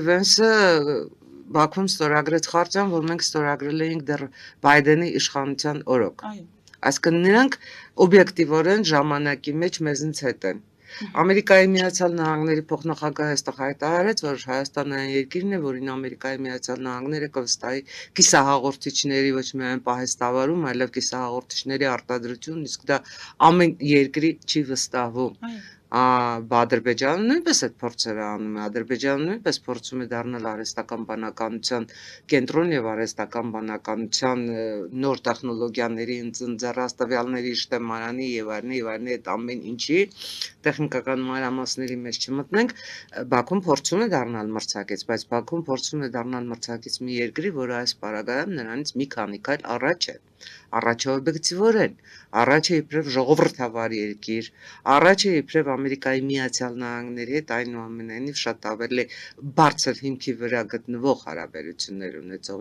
Վենսը Բաքվում ստորագրեց խարտիան, որ մենք ստորագրել էինք դեռ Բայդենի իշխանության օրոք։ Այսինքն նրանք օբյեկտիվորեն ժամանակի մեջ մեզնից հետ են։ Ամերիկայի Միացյալ Նահանգների փոխնախագահը այստեղ հայտարարեց, որ Հայաստանը այն երկիրն է, որին Ամերիկայի Միացյալ Նահանգները կվստահի կիսահաղորդիչների ոչ միայն պահեստավարում, այլև կիսահաղորդիչների արտադրություն, իսկ դա ամեն երկրի չի վստահվում։ Ադրբեջանը նույնպես այդ փորձերը անում է, Ադրբեջանը նույնպես փորձում է դառնալ արհեստական բանականության կենտրոն եւ արհեստական բանականության նոր տեխնոլոգիաների ընձեռած տվյալների շտեմարանի եւ այլն այդ ամեն ինչի տեխնիկական մանրամասների մեջ չմտնենք, Բաքուն փորձում է դառնալ մրցակից, բայց Բաքուն փորձում է դառնալ մրցակից մի երկրի, որը այս պարագայում նրանից մի քանի քայլ առաջ է։ Առաջ է օբյեկտիվորեն, առաջ է իբրև ժողովրդավար երկիր, առաջ է իբրև Ամերիկայի Միացյալ Նահանգների հետ այնուամենայնիվ շատ ավելի բարձր հիմքի վրա գտնվող հարաբերություններ ունեցող